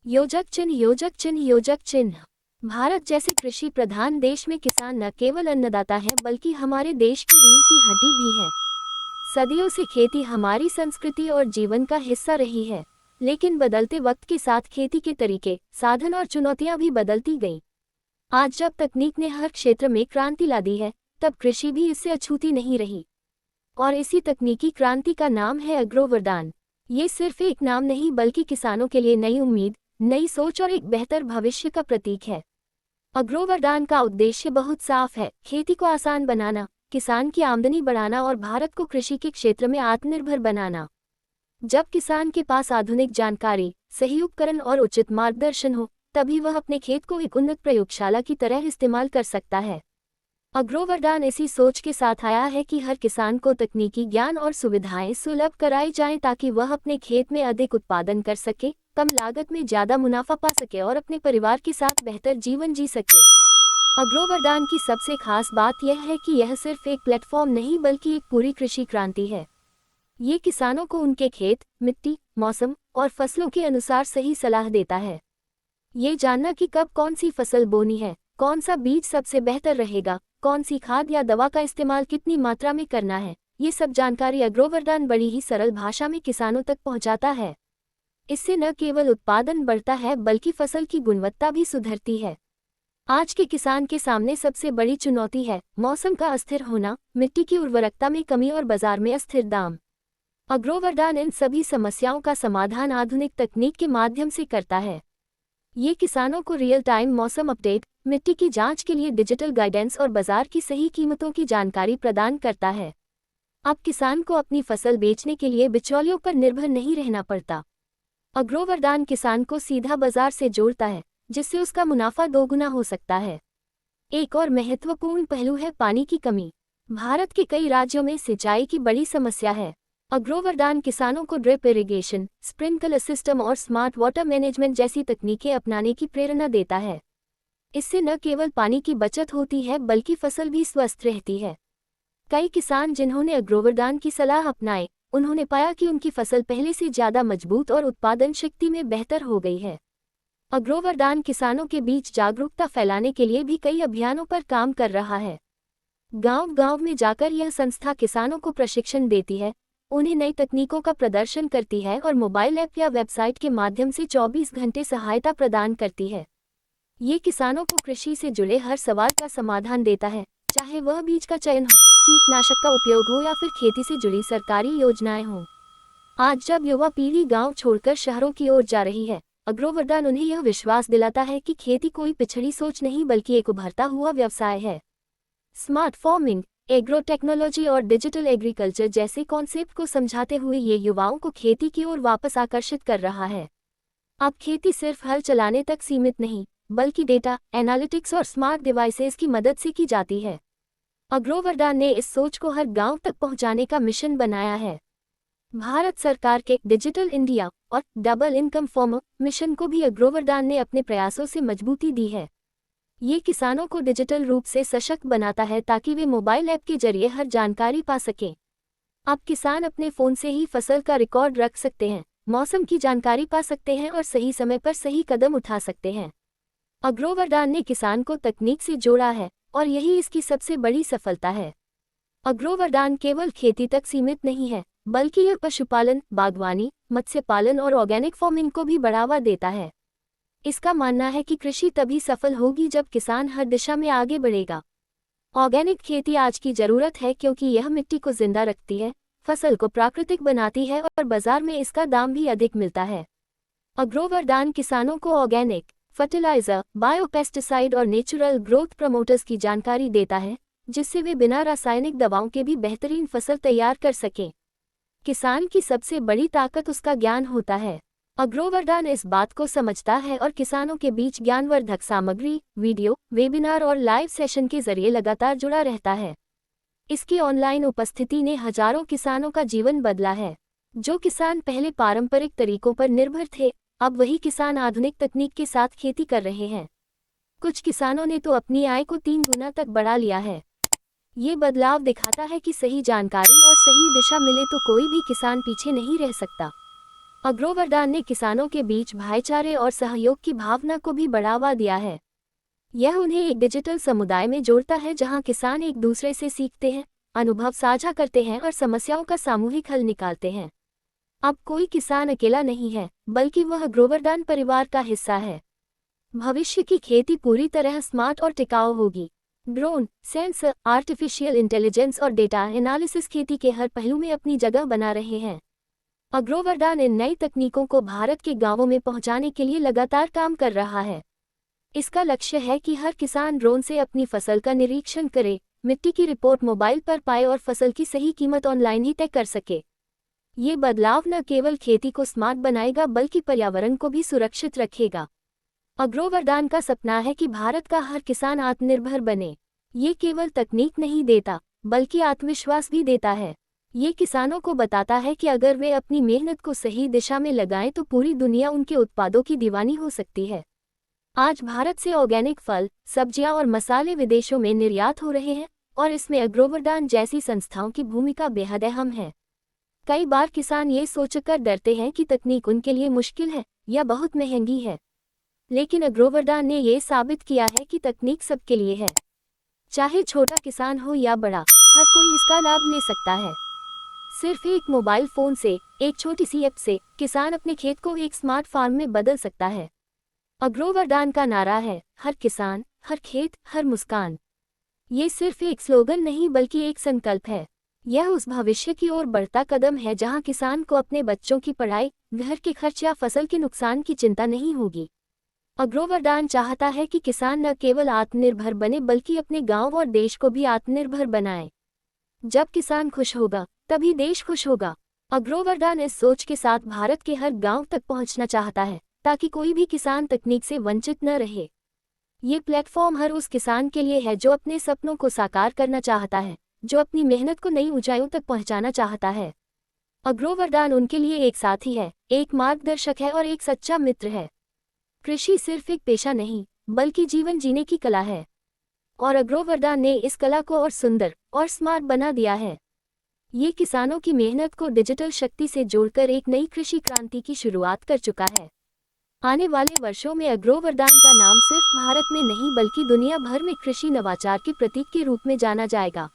योजक चिन्ह योजक चिन्ह योजक चिन्ह। भारत जैसे कृषि प्रधान देश में किसान न केवल अन्नदाता है बल्कि हमारे देश की रीढ़ की हड्डी भी है। सदियों से खेती हमारी संस्कृति और जीवन का हिस्सा रही है, लेकिन बदलते वक्त के साथ खेती के तरीके, साधन और चुनौतियां भी बदलती गईं। आज जब तकनीक ने हर क्षेत्र में क्रांति ला दी है, तब कृषि भी इससे अछूती नहीं रही। और इसी तकनीकी क्रांति का नाम है अग्रोवरदान। ये सिर्फ एक नाम नहीं बल्कि किसानों के लिए नई उम्मीद, नई सोच और एक बेहतर भविष्य का प्रतीक है। अग्रोवरदान का उद्देश्य बहुत साफ है: खेती को आसान बनाना, किसान की आमदनी बढ़ाना और भारत को कृषि के क्षेत्र में आत्मनिर्भर बनाना। जब किसान के पास आधुनिक जानकारी, सही उपकरण और उचित मार्गदर्शन हो, तभी वह अपने खेत को एक उन्नत प्रयोगशाला की तरह इस्तेमाल कर सकता है। अग्रोवरदान इसी सोच के साथ आया है कि हर किसान को तकनीकी ज्ञान और सुविधाएं सुलभ कराई जाएं ताकि वह अपने खेत में अधिक उत्पादन कर सके, कम लागत में ज्यादा मुनाफा पा सके और अपने परिवार के साथ बेहतर जीवन जी सके। अग्रोवरदान की सबसे खास बात यह है कि यह सिर्फ एक प्लेटफॉर्म नहीं बल्कि एक पूरी कृषि क्रांति है। ये किसानों को उनके खेत, मिट्टी, मौसम और फसलों के अनुसार सही सलाह देता है। ये जानना कि कब कौन सी फसल बोनी है, कौन सा बीज सबसे बेहतर रहेगा, कौन सी खाद या दवा का इस्तेमाल कितनी मात्रा में करना है, ये सब जानकारी अग्रोवरदान बड़ी ही सरल भाषा में किसानों तक पहुंचाता है। इससे न केवल उत्पादन बढ़ता है बल्कि फसल की गुणवत्ता भी सुधरती है। आज के किसान के सामने सबसे बड़ी चुनौती है मौसम का अस्थिर होना, मिट्टी की उर्वरकता में कमी और बाजार में अस्थिर दाम। अग्रोवरदान इन सभी समस्याओं का समाधान आधुनिक तकनीक के माध्यम से करता है। ये किसानों को रियल टाइम मौसम अपडेट, मिट्टी की जांच के लिए डिजिटल गाइडेंस और बाजार की सही कीमतों की जानकारी प्रदान करता है। अब किसान को अपनी फसल बेचने के लिए बिचौलियों पर निर्भर नहीं रहना पड़ता। अग्रोवरदान किसान को सीधा बाजार से जोड़ता है, जिससे उसका मुनाफा दोगुना हो सकता है। एक और महत्वपूर्ण पहलू है पानी की कमी। भारत के कई राज्यों में सिंचाई की बड़ी समस्या है। अग्रोवरदान किसानों को ड्रिप इरिगेशन, स्प्रिंकलर सिस्टम और स्मार्ट वाटर मैनेजमेंट जैसी तकनीकें अपनाने की प्रेरणा देता है। इससे न केवल पानी की बचत होती है बल्कि फसल भी स्वस्थ रहती है। कई किसान जिन्होंने अग्रोवरदान की सलाह अपनाई, उन्होंने पाया कि उनकी फसल पहले से ज्यादा मजबूत और उत्पादन शक्ति में बेहतर हो गई है। अग्रोवरदान किसानों के बीच जागरूकता फैलाने के लिए भी कई अभियानों पर काम कर रहा है। गांव-गांव में जाकर यह संस्था किसानों को प्रशिक्षण देती है, उन्हें नई तकनीकों का प्रदर्शन करती है और मोबाइल ऐप या वेबसाइट के माध्यम से 24 घंटे सहायता प्रदान करती है। ये किसानों को कृषि से जुड़े हर सवाल का समाधान देता है, चाहे वह बीज का चयन हो, कीटनाशक का उपयोग हो या फिर खेती से जुड़ी सरकारी योजनाएं हों। आज जब युवा पीढ़ी गांव छोड़कर शहरों की ओर जा रही है, अग्रोवरदान उन्हें यह विश्वास दिलाता है कि खेती कोई पिछड़ी सोच नहीं बल्कि एक उभरता हुआ व्यवसाय है। स्मार्ट फार्मिंग, एग्रो टेक्नोलॉजी और डिजिटल एग्रीकल्चर जैसे कॉन्सेप्ट को समझाते हुए ये युवाओं को खेती की ओर वापस आकर्षित कर रहा है। अब खेती सिर्फ हल चलाने तक सीमित नहीं, बल्कि डेटा, एनालिटिक्स और स्मार्ट डिवाइसेस की मदद से की जाती है। अग्रोवरदान ने इस सोच को हर गांव तक पहुंचाने का मिशन बनाया है। भारत सरकार के डिजिटल इंडिया और डबल इनकम फॉर्मर मिशन को भी अग्रोवरदान ने अपने प्रयासों से मजबूती दी है। ये किसानों को डिजिटल रूप से सशक्त बनाता है ताकि वे मोबाइल ऐप के जरिए हर जानकारी पा सकें। अब किसान अपने फ़ोन से ही फसल का रिकॉर्ड रख सकते हैं, मौसम की जानकारी पा सकते हैं और सही समय पर सही कदम उठा सकते हैं। अग्रोवरदान ने किसान को तकनीक से जोड़ा है और यही इसकी सबसे बड़ी सफलता है। अग्रोवरदान केवल खेती तक सीमित नहीं है, बल्कि यह पशुपालन, बागवानी, मत्स्य पालन और ऑर्गेनिक फार्मिंग को भी बढ़ावा देता है। इसका मानना है कि कृषि तभी सफल होगी जब किसान हर दिशा में आगे बढ़ेगा। ऑर्गेनिक खेती आज की जरूरत है क्योंकि यह मिट्टी को जिंदा रखती है, फसल को प्राकृतिक बनाती है और बाजार में इसका दाम भी अधिक मिलता है। अग्रोवरदान किसानों को ऑर्गेनिक फर्टिलाइजर, बायोपेस्टिसाइड और नेचुरल ग्रोथ प्रमोटर्स की जानकारी देता है, जिससे वे बिना रासायनिक दवाओं के भी बेहतरीन फसल तैयार कर सकें। किसान की सबसे बड़ी ताकत उसका ज्ञान होता है। अग्रोवरदान इस बात को समझता है और किसानों के बीच ज्ञानवर्धक सामग्री, वीडियो, वेबिनार और लाइव सेशन के जरिए लगातार जुड़ा रहता है। इसकी ऑनलाइन उपस्थिति ने हजारों किसानों का जीवन बदला है। जो किसान पहले पारंपरिक तरीकों पर निर्भर थे, अब वही किसान आधुनिक तकनीक के साथ खेती कर रहे हैं। कुछ किसानों ने तो अपनी आय को 3 गुना तक बढ़ा लिया है। ये बदलाव दिखाता है कि सही जानकारी और सही दिशा मिले तो कोई भी किसान पीछे नहीं रह सकता। अग्रोवरदान ने किसानों के बीच भाईचारे और सहयोग की भावना को भी बढ़ावा दिया है। यह उन्हें एक डिजिटल समुदाय में जोड़ता है जहां किसान एक दूसरे से सीखते हैं, अनुभव साझा करते हैं और समस्याओं का सामूहिक हल निकालते हैं। अब कोई किसान अकेला नहीं है, बल्कि वह अग्रोवरदान परिवार का हिस्सा है। भविष्य की खेती पूरी तरह स्मार्ट और टिकाऊ होगी। ड्रोन, सेंसर, आर्टिफिशियल इंटेलिजेंस और डेटा एनालिसिस खेती के हर पहलू में अपनी जगह बना रहे हैं। अग्रोवरदान इन नई तकनीकों को भारत के गांवों में पहुंचाने के लिए लगातार काम कर रहा है। इसका लक्ष्य है कि हर किसान ड्रोन से अपनी फसल का निरीक्षण करे, मिट्टी की रिपोर्ट मोबाइल पर पाए और फसल की सही कीमत ऑनलाइन ही तय कर सके। ये बदलाव न केवल खेती को स्मार्ट बनाएगा बल्कि पर्यावरण को भी सुरक्षित रखेगा। अग्रोवरदान का सपना है कि भारत का हर किसान आत्मनिर्भर बने। ये केवल तकनीक नहीं देता, बल्कि आत्मविश्वास भी देता है। ये किसानों को बताता है कि अगर वे अपनी मेहनत को सही दिशा में लगाएं तो पूरी दुनिया उनके उत्पादों की दीवानी हो सकती है। आज भारत से ऑर्गेनिक फल, सब्जियां और मसाले विदेशों में निर्यात हो रहे हैं और इसमें अग्रोवरदान जैसी संस्थाओं की भूमिका बेहद अहम है। कई बार किसान ये सोचकर डरते हैं कि तकनीक उनके लिए मुश्किल है या बहुत महंगी है, लेकिन अग्रोवरदान ने ये साबित किया है कि तकनीक सबके लिए है। चाहे छोटा किसान हो या बड़ा, हर कोई इसका लाभ ले सकता है। सिर्फ एक मोबाइल फोन से, एक छोटी सी ऐप से किसान अपने खेत को एक स्मार्ट फार्म में बदल सकता है। अग्रोवरदान का नारा है, हर किसान, हर खेत, हर मुस्कान। ये सिर्फ एक स्लोगन नहीं बल्कि एक संकल्प है। यह उस भविष्य की ओर बढ़ता कदम है जहां किसान को अपने बच्चों की पढ़ाई, घर के खर्च या फसल के नुकसान की चिंता नहीं होगी। अग्रोवरदान चाहता है कि किसान न केवल आत्मनिर्भर बने बल्कि अपने गांव और देश को भी आत्मनिर्भर बनाए। जब किसान खुश होगा, तभी देश खुश होगा। अग्रोवरदान इस सोच के साथ भारत के हर गांव तक पहुंचना चाहता है, ताकि कोई भी किसान तकनीक से वंचित न रहे। ये प्लेटफॉर्म हर उस किसान के लिए है जो अपने सपनों को साकार करना चाहता है, जो अपनी मेहनत को नई ऊंचाइयों तक पहुंचाना चाहता है। अग्रोवरदान उनके लिए एक साथी है, एक मार्गदर्शक है और एक सच्चा मित्र है। कृषि सिर्फ एक पेशा नहीं, बल्कि जीवन जीने की कला है, और अग्रोवरदान ने इस कला को और सुंदर और स्मार्ट बना दिया है। ये किसानों की मेहनत को डिजिटल शक्ति से जोड़कर एक नई कृषि क्रांति की शुरुआत कर चुका है। आने वाले वर्षों में अग्रोवरदान का नाम सिर्फ भारत में नहीं बल्कि दुनिया भर में कृषि नवाचार के प्रतीक के रूप में जाना जाएगा।